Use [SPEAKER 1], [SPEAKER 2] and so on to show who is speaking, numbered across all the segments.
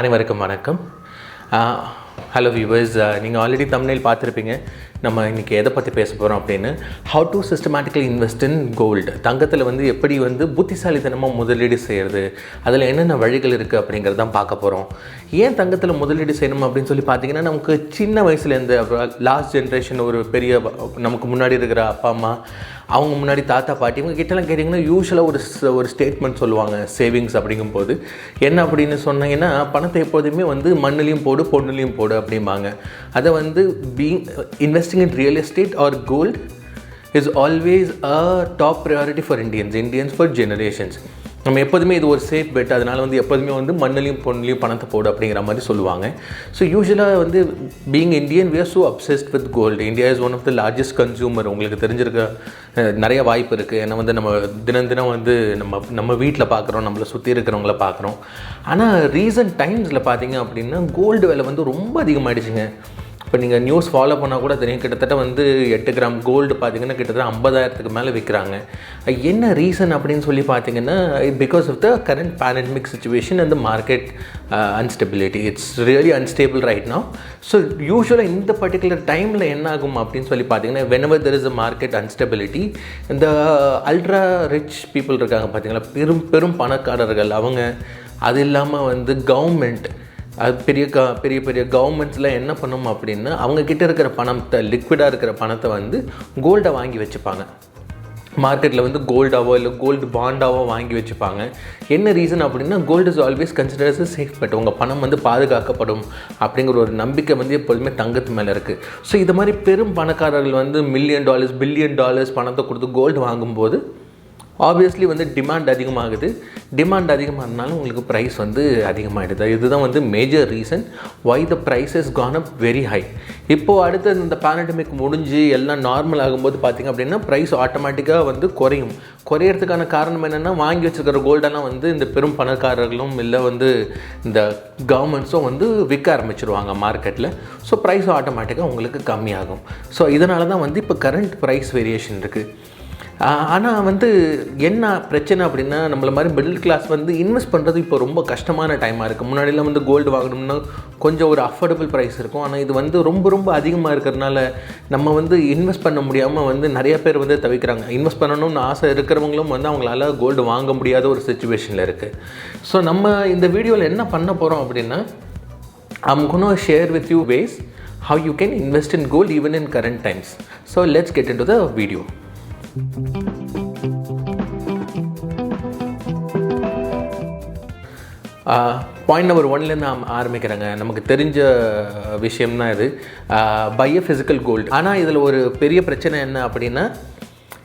[SPEAKER 1] அனைவருக்கும் வணக்கம். Hello viewers, நீங்கள் ஆல்ரெடி தம்ப்நெயில் பார்த்துருப்பீங்க. நம்ம இன்றைக்கி எதை பற்றி பேச போகிறோம் அப்படின்னு, how to systematically invest in gold. தங்கத்தில் எப்படி புத்திசாலித்தனமாக முதலீடு செய்கிறது, அதில் என்னென்ன வழிகள் இருக்குது அப்படிங்கிறதான் பார்க்க போகிறோம். ஏன் தங்கத்தில் முதலீடு செய்யணும் அப்படின்னு சொல்லி பார்த்தீங்கன்னா, நமக்கு சின்ன வயசுலேருந்து லாஸ்ட் ஜென்ரேஷன் ஒரு பெரிய நமக்கு முன்னாடி இருக்கிற அப்பா அம்மா, அவங்க முன்னாடி தாத்தா பாட்டி இவங்க கிட்டலாம் கேட்டிங்கன்னா யூஸ்வலாக ஒரு ஸ்டேட்மெண்ட் சொல்லுவாங்க. சேவிங்ஸ் அப்படிங்கும்போது என்ன அப்படின்னு சொன்னீங்கன்னா, பணத்தை எப்போதுமே மண்ணுலேயும் போடு பொண்ணுலேயும் போடு அப்படிம்பாங்க. அதை investing in real estate or gold is always a top priority for Indians for generations. நம்ம எப்போதுமே இது ஒரு சேஃப் பெட், அதனால் எப்போதுமே மண்ணிலையும் பொண்ணுலையும் பணத்தை போடு அப்படிங்கிற மாதிரி சொல்லுவாங்க. ஸோ யூஸ்வலாக being Indian we are so obsessed with gold. India is one of the largest consumer. உங்களுக்கு தெரிஞ்சிருக்க நிறைய வாய்ப்பு இருக்குது. ஏன்னா நம்ம தினம் நம்ம வீட்டில் பார்க்குறோம், நம்மளை சுற்றி இருக்கிறவங்கள பார்க்குறோம். ஆனால் ரீசன்ட் டைம்ஸில் பார்த்தீங்க அப்படின்னா கோல்டு விலை ரொம்ப அதிகமாகிடுச்சுங்க. இப்போ நீங்கள் நியூஸ் ஃபாலோ பண்ணால் கூட தெரியும், கிட்டத்தட்ட 8 கிராம் கோல்டு பார்த்தீங்கன்னா கிட்டத்தட்ட 50,000க்கு மேலே விற்கிறாங்க. என்ன ரீசன் அப்படின்னு சொல்லி பார்த்தீங்கன்னா, because of the current pandemic situation and the market instability. It's really unstable right now. So யூஸ்வலாக இந்த பர்டிகுலர் டைமில் என்ன ஆகும் அப்படின்னு சொல்லி பார்த்தீங்கன்னா, whenever there is a market instability, இந்த அல்ட்ரா ரிச் பீப்புள் இருக்காங்க பார்த்தீங்களா, பெரும் பணக்காரர்கள் அவங்க, அது இல்லாமல் கவர்மெண்ட், அது பெரிய பெரிய கவர்மெண்ட்ஸில் என்ன பண்ணும் அப்படின்னா, அவங்கக்கிட்ட இருக்கிற பணத்தை, லிக்விடாக இருக்கிற பணத்தை கோல்டை வாங்கி வச்சுப்பாங்க. மார்க்கெட்டில் கோல்டாவோ இல்லை கோல்டு பாண்டாவோ வாங்கி வச்சுப்பாங்க. என்ன ரீசன் அப்படின்னா, gold is always considers a safe bet. உங்கள் பணம் பாதுகாக்கப்படும் அப்படிங்கிற ஒரு நம்பிக்கை எப்பொழுதுமே தங்கத்து மேலே இருக்குது. ஸோ இது மாதிரி பெரும் பணக்காரர்கள் மில்லியன் டாலர்ஸ் பில்லியன் டாலர்ஸ் பணத்தை கொடுத்து கோல்டு வாங்கும்போது ஆப்வியஸ்லி டிமாண்ட் அதிகமாகுது. டிமாண்ட் அதிகமாகனாலும் உங்களுக்கு ப்ரைஸ் அதிகமாகிடுது. இதுதான் major reason why the price has gone up very high. இப்போது அடுத்து இந்த பேண்டமிக் முடிஞ்சு எல்லாம் நார்மல் ஆகும்போது பார்த்திங்க அப்படின்னா ப்ரைஸ் ஆட்டோமேட்டிக்காக குறையும். குறையிறதுக்கான காரணம் என்னென்னா, வாங்கி வச்சுருக்கிற கோல்டெல்லாம் இந்த பெரும் பணக்காரர்களும் இல்லை இந்த கவர்மெண்ட்ஸும் விற்க ஆரம்பிச்சிருவாங்க மார்க்கெட்டில். ஸோ ப்ரைஸ் ஆட்டோமேட்டிக்காக உங்களுக்கு கம்மியாகும். ஸோ இதனால தான் இப்போ கரண்ட் ப்ரைஸ் வேரியேஷன் இருக்குது. ஆனால் என்ன பிரச்சனை அப்படின்னா, நம்மளை மாதிரி மிடில் கிளாஸ் இன்வெஸ்ட் பண்ணுறது இப்போ ரொம்ப கஷ்டமான டைமாக இருக்குது. முன்னாடியெல்லாம் கோல்டு வாங்கணும்னா கொஞ்சம் ஒரு அஃபோர்டபுள் ப்ரைஸ் இருக்கும். ஆனால் இது ரொம்ப அதிகமாக இருக்கிறதுனால நம்ம இன்வெஸ்ட் பண்ண முடியாமல் நிறைய பேர் தவிக்கிறாங்க. இன்வெஸ்ட் பண்ணணும்னு ஆசை இருக்கிறவங்களும் அவங்களால கோல்டு வாங்க முடியாத ஒரு சிச்சுவேஷனில் இருக்குது. ஸோ நம்ம இந்த வீடியோவில் என்ன பண்ண போகிறோம் அப்படின்னா, I'm going to share with you ways how you can invest in gold even in current times. So let's get into the video. Point number 1லேருந்து நான் ஆரம்பிக்கிறேங்க. நமக்கு தெரிஞ்ச விஷயம்னா இது பை எ ஃபிசிக்கல் கோல்டு. ஆனால் இதில் ஒரு பெரிய பிரச்சனை என்ன அப்படின்னா,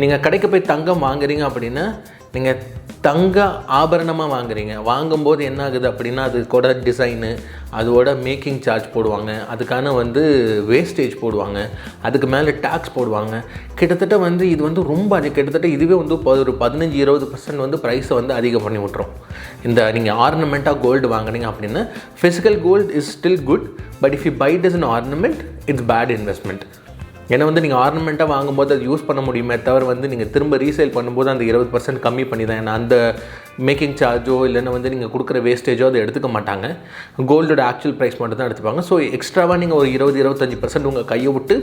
[SPEAKER 1] நீங்கள் கடைக்கு போய் தங்கம் வாங்குறீங்க அப்படின்னா, நீங்கள் தங்க ஆபரணமாக வாங்குறீங்க. வாங்கும்போது என்ன ஆகுது அப்படின்னா, அது கூட டிசைனு, அதோட மேக்கிங் சார்ஜ் போடுவாங்க, அதுக்கான வேஸ்டேஜ் போடுவாங்க, அதுக்கு மேலே டேக்ஸ் போடுவாங்க. கிட்டத்தட்ட இது ரொம்ப கிட்டத்தட்ட இதுவே ஒரு 15-20% ப்ரைஸை அதிகம் பண்ணி விட்ரும். இந்த நீங்கள் ஆர்னமெண்ட்டாக கோல்டு வாங்குறீங்க அப்படின்னா, physical gold is still good, but if you buy it is an ornament, it's bad investment. ஏன்னா நீங்கள் ஆர்னமெண்ட்டாக வாங்கும்போது அது யூஸ் பண்ண முடியுமே தவிர நீங்கள் திரும்ப ரீசேல் பண்ணும்போது அந்த 20% கம்மி பண்ணி தான். ஏன்னா அந்த மேக்கிங் சார்ஜோ இல்லைன்னா நீங்கள் கொடுக்குற வேஸ்டேஜோ அதை எடுத்துக்க மாட்டாங்க. கோல்டோட ஆக்சுவல் ப்ரைஸ் மட்டும் தான் எடுத்துப்பாங்க. ஸோ எக்ஸ்ட்ராவாக நீங்கள் ஒரு 20-25% உங்கள் கையை விட்டு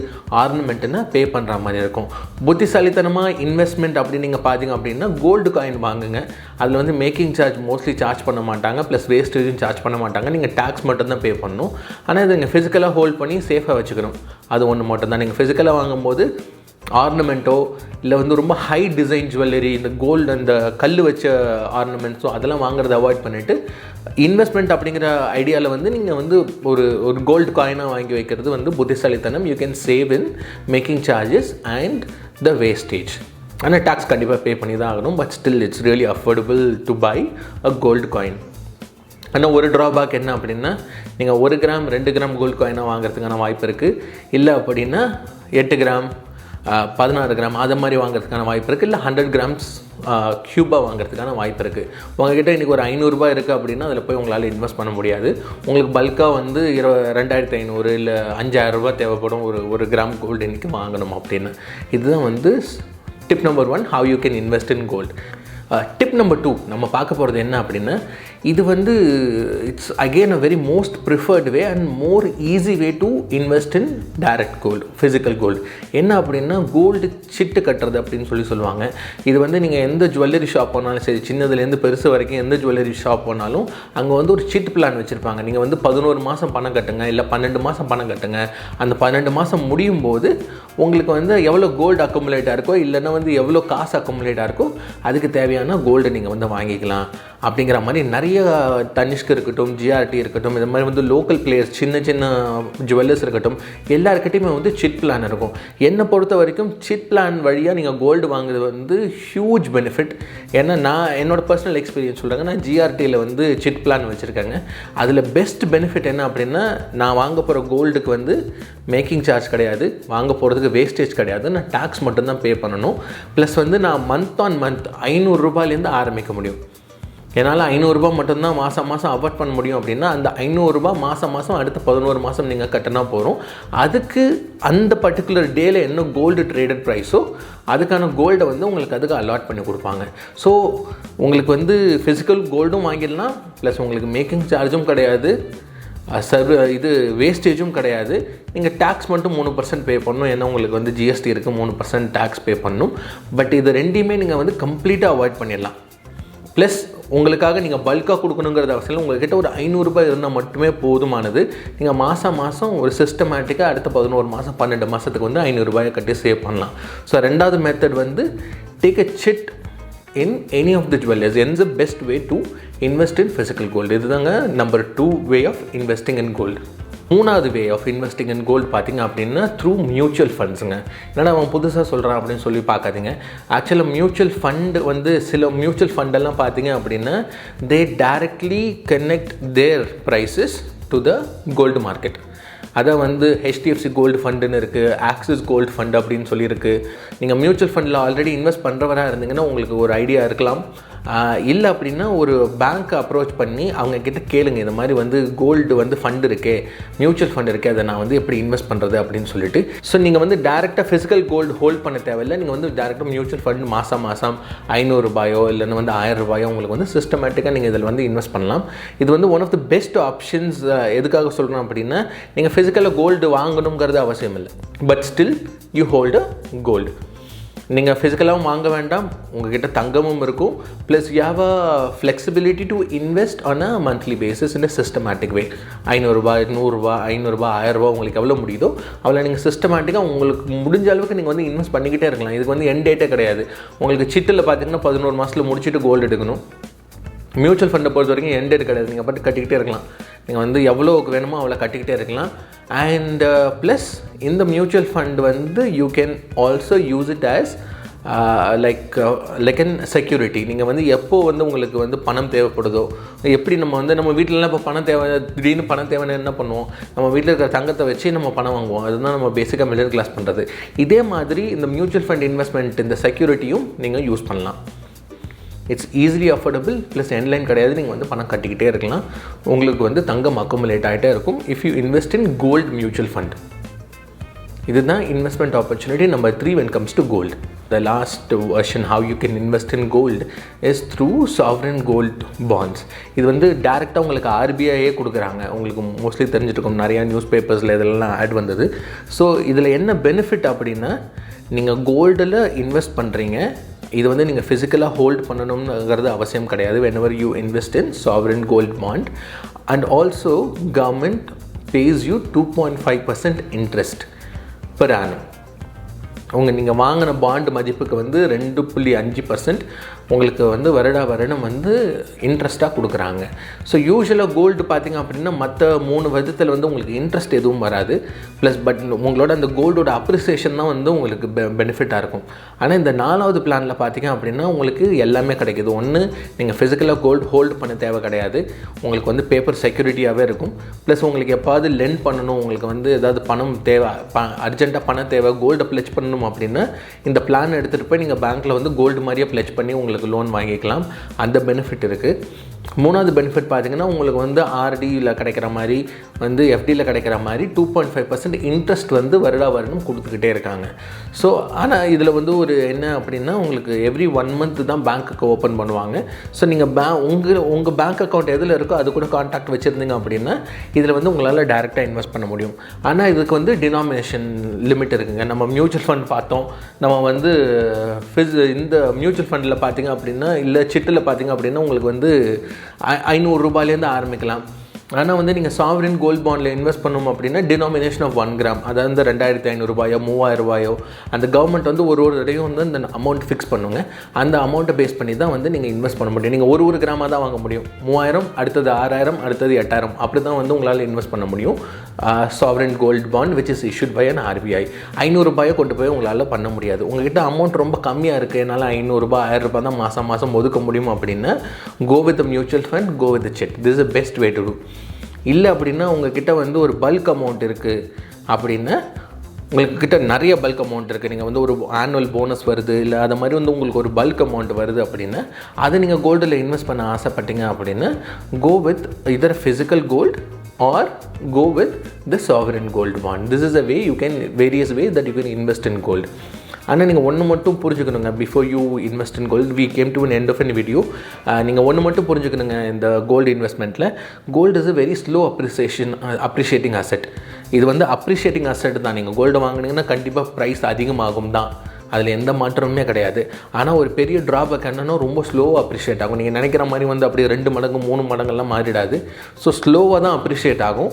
[SPEAKER 1] ஆர்னமெண்ட்டுன்னு பே பண்ணுற மாதிரி இருக்கும். புத்திசாலித்தனமாக இன்வெஸ்ட்மெண்ட் அப்படின்னு நீங்கள் பார்த்தீங்க அப்படின்னா, கோல்டு காயின் வாங்குங்க. அதில் மேக்கிங் சார்ஜ் மோஸ்ட்லி சார்ஜ் பண்ண மாட்டாங்க, ப்ளஸ் வேஸ்டேஜும் சார்ஜ் பண்ண மாட்டாங்க. நீங்கள் டேக்ஸ் மட்டும் தான் பே பண்ணணும். ஆனால் இதை நீங்கள் ஃபிசிக்கலாக ஹோல்ட் பண்ணி சேஃபாக வச்சுக்கணும். அது ஒன்று மட்டும் தான். நீங்கள் ஃபிசிக்கலாக வாங்கும்போது ஆர்னமெண்ட்டோ இல்லை ரொம்ப ஹை டிசைன் ஜுவல்லரி, இந்த கோல்டு அந்த கல் வச்ச ஆர்னமெண்ட்ஸோ அதெல்லாம் வாங்குறத அவாய்ட் பண்ணிவிட்டு, இன்வெஸ்ட்மெண்ட் அப்படிங்கிற ஐடியாவில் நீங்கள் ஒரு கோல்டு காயினாக வாங்கி வைக்கிறது புத்திசாலித்தனம். You can save in making charges and the wastage. ஆனால் டேக்ஸ் கண்டிப்பாக பே பண்ணி தான் ஆகணும். But still it's really affordable to buy a gold coin. ஆனால் ஒரு ட்ராபேக் என்ன அப்படின்னா, நீங்கள் 1 கிராம் 2 கிராம் கோல்டு காயினாக வாங்குறதுக்கான வாய்ப்பு இருக்குது. இல்லை அப்படின்னா 8 கிராம் 16 கிராம் அது மாதிரி வாங்குறதுக்கான வாய்ப்பு இருக்குது. இல்லை 100 கிராம்ஸ் க்யூபாக வாங்குறதுக்கான வாய்ப்பு இருக்குது. உங்கள்கிட்ட இன்றைக்கி ஒரு 500 ரூபாய் இருக்குது அப்படின்னா அதில் போய் உங்களால் இன்வெஸ்ட் பண்ண முடியாது. உங்களுக்கு பல்காக 2500 இல்லை 5000 ரூபாய் தேவைப்படும் ஒரு கிராம் கோல்டு இன்றைக்கி வாங்கணும் அப்படின்னு. இதுதான் tip number 1, how you can invest in gold. Tip number 2 நம்ம பார்க்க போகிறது என்ன அப்படின்னா, இது வந்து it's again a very most preferred way and more easy way to invest in direct gold, physical gold. என்ன அப்படின்னா கோல்டு சிட்டு கட்டுறது அப்படின்னு சொல்லுவாங்க. இது வந்து நீங்கள் எந்த ஜுவல்லரி ஷாப் போனாலும் சரி, சின்னதுலேருந்து பெருசு வரைக்கும் எந்த ஜுவல்லரி ஷாப் போனாலும் அங்கே வந்து ஒரு சிட் பிளான் வச்சுருப்பாங்க. நீங்கள் வந்து 11 மாதம் பணம் கட்டுங்க, இல்லை 12 மாதம் பணம் கட்டுங்க. அந்த 12 மாதம் முடியும் போது உங்களுக்கு வந்து எவ்வளோ கோல்டு அக்குமுலேட்டாக இருக்கோ, இல்லைன்னா வந்து எவ்வளோ காசு அக்குமுலேட்டாக இருக்கோ அதுக்கு தேவையான கோல்டு நீங்கள் வந்து வாங்கிக்கலாம் அப்படிங்கிற மாதிரி நிறைய தனிஷ்க் இருக்கட்டும், ஜிஆர்டி இருக்கட்டும், இது மாதிரி வந்து லோக்கல் பிளேயர்ஸ், சின்ன சின்ன ஜுவல்லர்ஸ் இருக்கட்டும், எல்லாருக்கிட்டையுமே வந்து சிட் பிளான் இருக்கும். என்னை பொறுத்த வரைக்கும் சிட் பிளான் வழியாக நீங்கள் கோல்டு வாங்குறது வந்து ஹியூஜ் பெனிஃபிட். ஏன்னா நான் என்னோடய பர்சனல் எக்ஸ்பீரியன்ஸ் சொல்கிறேங்க, நான் ஜிஆர்டியில் வந்து சிட் பிளான் வச்சுருக்கேங்க. அதில் பெஸ்ட் பெனிஃபிட் என்ன அப்படின்னா, நான் வாங்க போகிற கோல்டுக்கு வந்து மேக்கிங் சார்ஜ் கிடையாது, வாங்க போகிறதுக்கு வேஸ்டேஜ் கிடையாது, நான் டேக்ஸ் மட்டும்தான் பே பண்ணணும். ப்ளஸ் வந்து நான் மந்த் ஆன் மந்த் 500 ரூபாயிலேருந்து ஆரம்பிக்க முடியும். என்னால் 500 ரூபா மட்டும்தான் மாதம் அவாய்ட் பண்ண முடியும் அப்படின்னா, அந்த 500 ரூபா மாதம் அடுத்த 11 மாதம் நீங்கள் கட்டினா போகிறோம். அதுக்கு அந்த பர்டிகுலர் டேயில் என்ன கோல்டு ட்ரேடட் ப்ரைஸோ அதுக்கான கோல்டை வந்து உங்களுக்கு அதுக்கு அலாட் பண்ணி கொடுப்பாங்க. ஸோ உங்களுக்கு வந்து ஃபிசிக்கல் கோல்டும் வாங்கிடலாம், ப்ளஸ் உங்களுக்கு மேக்கிங் சார்ஜும் கிடையாது, இது வேஸ்டேஜும் கிடையாது. நீங்கள் டேக்ஸ் மட்டும் 3% பே பண்ணணும். ஏன்னா உங்களுக்கு வந்து ஜிஎஸ்டி இருக்குது, 3% டேக்ஸ் பே பண்ணணும். பட் இது ரெண்டையுமே நீங்கள் வந்து கம்ப்ளீட்டாக அவாய்ட் பண்ணிடலாம். ப்ளஸ் உங்களுக்காக நீங்கள் பல்காக கொடுக்கணுங்கிறது அவசியம் இல்லை. உங்கள்கிட்ட ஒரு 500 ரூபாய் இருந்தால் மட்டுமே போதுமானது. நீங்கள் மாதம் ஒரு சிஸ்டமேட்டிக்காக அடுத்த 11 மாதம் 12 மாதத்துக்கு வந்து 500 ரூபாயை கட்டி சேவ் பண்ணலாம். ஸோ ரெண்டாவது மெத்தட் வந்து take a chit in any of the jewellers. Hence the best way to invest in physical gold. இதுதாங்க number 2 way of investing in gold. மூணாவது way of investing in gold பார்த்திங்க அப்படின்னா through mutual ஃபண்ட்ஸுங்க. என்னடா அவன் புதுசாக சொல்கிறான் அப்படின்னு சொல்லி பார்க்காதீங்க. ஆக்சுவலாக மியூச்சுவல் ஃபண்டு வந்து சில மியூச்சுவல் ஃபண்டெல்லாம் பார்த்திங்க அப்படின்னா they directly connect their prices to the gold market. அதை வந்து HDFC கோல்டு ஃபண்டுன்னு இருக்குது, ஆக்சிஸ் கோல்டு ஃபண்டு அப்படின்னு சொல்லியிருக்கு. நீங்கள் மியூச்சுவல் ஃபண்டில் ஆல்ரெடி இன்வெஸ்ட் பண்ணுறவராக இருந்தீங்கன்னா உங்களுக்கு ஒரு ஐடியா இருக்கலாம். இல்லை அப்படின்னா ஒரு பேங்க்கை அப்ரோச் பண்ணி அவங்கக்கிட்ட கேளுங்க, இந்த மாதிரி வந்து கோல்டு வந்து ஃபண்டு இருக்கே, மியூச்சுவல் ஃபண்ட் இருக்கே, அதை நான் வந்து எப்படி இன்வெஸ்ட் பண்ணுறது அப்படின்னு சொல்லிட்டு. ஸோ நீங்கள் வந்து டேரெக்டாக ஃபிசிக்கல் கோல்டு ஹோல்ட் பண்ண தேவையில்லை. நீங்கள் வந்து டேரெக்டாக மியூச்சுவல் ஃபண்ட் மாதம் 500 ரூபாயோ இல்லைன்னா வந்து 1000 ரூபாயோ உங்களுக்கு வந்து சிஸ்டமேட்டிக்காக நீங்கள் இதில் வந்து இன்வெஸ்ட் பண்ணலாம். இது வந்து one of the best options. எதுக்காக சொல்கிறோம் அப்படின்னா, நீங்கள் ஃபிசிக்கலாக கோல்டு வாங்கணுங்கிறது அவசியம் இல்லை, but still you hold a gold. நீங்கள் ஃபிசிக்கலாகவும் வாங்க வேண்டாம், உங்கள்கிட்ட தங்கமும் இருக்கும், plus you have a flexibility to invest on a monthly basis in a systematic way. 500 ரூபாய் 100 ரூபா 500 ரூபா 1000 ரூபா உங்களுக்கு எவ்வளோ முடியுதோ அவ்வளோ நீங்கள் சிஸ்டமேட்டிக்காக உங்களுக்கு முடிஞ்ச அளவுக்கு நீங்கள் வந்து இன்வெஸ்ட் பண்ணிக்கிட்டே இருக்கலாம். இதுக்கு வந்து எண்ட் டேட்டே கிடையாது. உங்களுக்கு சிட்டில் பார்த்தீங்கன்னா 11 மாதத்தில் முடிச்சுட்டு கோல்டு எடுக்கணும். மியூச்சுவல் ஃபண்டை பொறுத்த வரைக்கும் எண்ட் டேட் கிடையாது. நீங்கள் பாட்டு கட்டிக்கிட்டே இருக்கலாம். நீங்கள் வந்து எவ்வளோக்கு வேணுமோ அவ்வளோ கட்டிக்கிட்டே இருக்கலாம். அண்ட் ப்ளஸ் இந்த மியூச்சுவல் ஃபண்ட் வந்து you can also use it as like an security. நீங்கள் வந்து எப்போது வந்து உங்களுக்கு வந்து பணம் தேவைப்படுதோ, எப்படி நம்ம வீட்டிலலாம் இப்போ பணம் தேவை, திடீர்னு பணம் தேவைன்னு என்ன பண்ணுவோம், நம்ம வீட்டில் இருக்கிற தங்கத்தை வச்சு நம்ம பணம் வாங்குவோம். அதுதான் நம்ம பேசிக்காக மிடில் கிளாஸ் பண்ணுறது. இதே மாதிரி இந்த மியூச்சுவல் ஃபண்ட் இன்வெஸ்ட்மெண்ட், இந்த செக்யூரிட்டியும் நீங்கள் யூஸ் பண்ணலாம். It's easily affordable, plus N Line கிடையாது. நீங்கள் வந்து பணம் கட்டிக்கிட்டே இருக்கலாம். உங்களுக்கு வந்து தங்கம் அக்குமுலேட் ஆகிட்டே இருக்கும் if you invest in gold mutual fund. இதுதான் investment opportunity number 3 when it comes to gold. The last version how you can invest in gold is through sovereign gold bonds. இது வந்து டேரெக்டாக உங்களுக்கு RBIயே கொடுக்குறாங்க. உங்களுக்கு மோஸ்ட்லி தெரிஞ்சிருக்கும், நிறையா நியூஸ் பேப்பர்ஸில் இதெல்லாம் ஆட் வந்தது. ஸோ இதில் என்ன பெனிஃபிட் அப்படின்னா, நீங்கள் கோல்டில் இன்வெஸ்ட் பண்ணுறீங்க, இது வந்து நீங்கள் ஃபிசிக்கலாக ஹோல்ட் பண்ணணுங்கிறது அவசியம் கிடையாது. whenever you invest in sovereign gold bond, and also government pays you 2.5% interest per annum. நீங்கள் வாங்கின பாண்டு மதிப்புக்கு வந்து 2.5% உங்களுக்கு வந்து வருடம் வந்து இன்ட்ரெஸ்ட்டாக கொடுக்குறாங்க. ஸோ யூஸ்வலாக கோல்டு பார்த்திங்க அப்படின்னா மற்ற 3 விதத்தில் வந்து உங்களுக்கு இன்ட்ரெஸ்ட் எதுவும் வராது. ப்ளஸ் பட் உங்களோட அந்த கோல்டோட அப்ரிசியேஷன் தான் வந்து உங்களுக்கு பெனிஃபிட்டாக இருக்கும். ஆனால் இந்த 4வது பிளானில் பார்த்திங்க அப்படின்னா உங்களுக்கு எல்லாமே கிடைக்கிது. ஒன்று, நீங்கள் ஃபிசிக்கலாக கோல்டு ஹோல்டு பண்ண தேவை கிடையாது, உங்களுக்கு வந்து பேப்பர் செக்யூரிட்டியாகவே இருக்கும். ப்ளஸ் உங்களுக்கு எப்பாவது லெண்ட் பண்ணணும், உங்களுக்கு வந்து ஏதாவது பணம் தேவை, அர்ஜென்ட்டாக பணம் தேவை, கோல்டை பிளெச் பண்ணணும் அப்படின்னா இந்த பிளான் எடுத்துகிட்டு போய் நீங்கள் பேங்க்கில் வந்து கோல்டு மாதிரியே பிளெச் பண்ணி உங்களுக்கு லோன் வாங்கிக்கலாம். அந்த பெனிஃபிட் இருக்குது. மூணாவது பெனிஃபிட் பார்த்தீங்கன்னா உங்களுக்கு வந்து ஆர்டியில் கிடைக்கிற மாதிரி வந்து எஃப்டியில் கிடைக்கிற மாதிரி 2.5% இன்ட்ரெஸ்ட் வந்து வருடம் கொடுத்துக்கிட்டே இருக்காங்க. ஸோ ஆனால் இதில் வந்து ஒரு என்ன அப்படின்னா உங்களுக்கு எவ்ரி 1 மந்த் தான் பேங்க்குக்கு ஓப்பன் பண்ணுவாங்க. ஸோ நீங்கள் உங்கள் பேங்க் அக்கௌண்ட் எதில் இருக்கோ அது கூட கான்டாக்ட் வச்சுருந்தீங்க அப்படின்னா இதில் வந்து உங்களால் டைரெக்டாக இன்வெஸ்ட் பண்ண முடியும். ஆனால் இதுக்கு வந்து டினாமினேஷன் லிமிட் இருக்குங்க. நம்ம மியூச்சுவல் ஃபண்ட் பார்த்தோம், நம்ம வந்து இந்த மியூச்சுவல் ஃபண்டில் பார்த்தீங்க அப்படின்னா இல்லை சிட்டில் பார்த்தீங்க அப்படின்னா உங்களுக்கு வந்து 500 ரூபாயிலேருந்து ஆரம்பிக்கலாம். ஆனால் வந்து நீங்கள் சாவரின் கோல்ட் பாண்டில் இன்வெஸ்ட் பண்ணணும் அப்படின்னா டினாமினேஷன் ஆஃப் 1 கிராம், அதாவது 2500 ரூபாயோ 3000 ரூபாயோ அந்த கவர்மெண்ட் வந்து ஒரு தடையும் வந்து அந்த அமௌண்ட் ஃபிக்ஸ் பண்ணுங்க. அந்த அமௌண்ட்டை பேஸ் பண்ணி தான் வந்து நீங்கள் இன்வெஸ்ட் பண்ண முடியும். நீங்கள் ஒரு கிராமாக தான் வாங்க முடியும். 3000, அடுத்தது 6000, அடுத்தது 8000, அப்படி தான் வந்து உங்களால் இன்வெஸ்ட் பண்ண முடியும். Sovereign gold bond which is issued by an RBI. 500 ரூபாயை கொண்டு போய் உங்களால் பண்ண முடியாது. உங்கள்கிட்ட அமௌண்ட் ரொம்ப கம்மியாக இருக்குது, என்னால் 500 ரூபாய் 1000 ரூபாய் தான் மாதம் ஒதுக்க முடியும் அப்படின்னா go with mutual fund, go with check. This is the best way to do. இல்லை அப்படின்னா உங்கள்கிட்ட வந்து ஒரு பல்க் அமௌண்ட் இருக்குது அப்படின்னா உங்கள்கிட்ட நிறைய பல்க் அமௌண்ட் இருக்குது, நீங்கள் வந்து ஒரு ஆனுவல் போனஸ் வருது இல்லை அது மாதிரி வந்து உங்களுக்கு ஒரு பல்க் அமௌண்ட் வருது அப்படின்னா அதை நீங்கள் கோல்டில் இன்வெஸ்ட் பண்ண ஆசைப்பட்டீங்க அப்படின்னா go with either physical gold or go with the sovereign gold bond. This is a way you can, various ways that you can invest in gold. ஆனால் நீங்கள் ஒன்று மட்டும் புரிஞ்சுக்கணுங்க, before you invest in gold we came to an end of an video. நீங்கள் ஒன்று மட்டும் புரிஞ்சுக்கணுங்க, இந்த கோல்டு இன்வெஸ்ட்மெண்ட்டில் gold is a very slow appreciating asset. இது வந்து அப்ரிஷியேட்டிங் அசெட் தான். நீங்கள் கோல்டு வாங்கினீங்கன்னா கண்டிப்பாக ப்ரைஸ் அதிகமாகும் தான், அதில் எந்த மாற்றமுமே கிடையாது. ஆனால் ஒரு பெரிய ட்ராபேக் என்னென்னா ரொம்ப ஸ்லோவாக அப்ரிஷியேட் ஆகும். நீங்கள் நினைக்கிற மாதிரி வந்து அப்படி 2 மடங்கு 3 மடங்கெல்லாம் மாறிடாது. ஸோ ஸ்லோவாக தான் அப்ரிஷியேட் ஆகும்.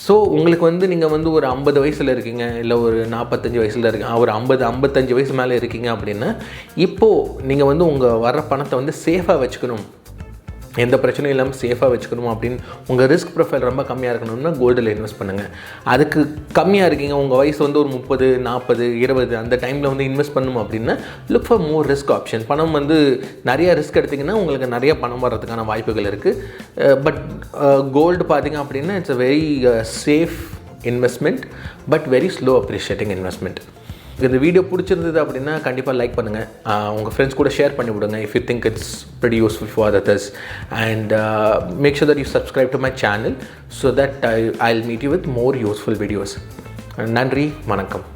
[SPEAKER 1] ஸோ உங்களுக்கு வந்து நீங்கள் வந்து ஒரு 50 வயசில் இருக்கீங்க இல்லை ஒரு 45 வயசில் இருக்கீங்க, ஒரு 55 வயசு மேலே இருக்கீங்க அப்படின்னா இப்போது நீங்கள் வந்து உங்கள் வர பணத்தை வந்து சேஃபாக வச்சுக்கணும், எந்த பிரச்சனையும் இல்லாமல் சேஃபாக வச்சுக்கணும் அப்படின்னு உங்கள் ரிஸ்க் ப்ரொஃபைல் ரொம்ப கம்மியாக இருக்கணும்னா கோல்டில் இன்வெஸ்ட் பண்ணுங்கள். அதுக்கு கம்மியாக இருக்கீங்க, உங்கள் வயசு வந்து ஒரு 30, 40, 20 அந்த டைமில் வந்து இன்வெஸ்ட் பண்ணணும் அப்படின்னா look for more risk option. பணம் வந்து நிறையா ரிஸ்க் எடுத்திங்கன்னா உங்களுக்கு நிறைய பணம் வர்றதுக்கான வாய்ப்புகள் இருக்குது. பட் கோல்டு பார்த்திங்க அப்படின்னா it's a very safe investment but very slow appreciating investment. இந்த வீடியோ பிடிச்சிருந்தது அப்படின்னா கண்டிப்பாக லைக் பண்ணுங்கள், உங்கள் ஃப்ரெண்ட்ஸ் கூட ஷேர் பண்ணி விடுங்க if you think it's pretty useful for others, and make sure that you subscribe to my channel so that I'll meet you with more useful videos. நன்றி, வணக்கம்.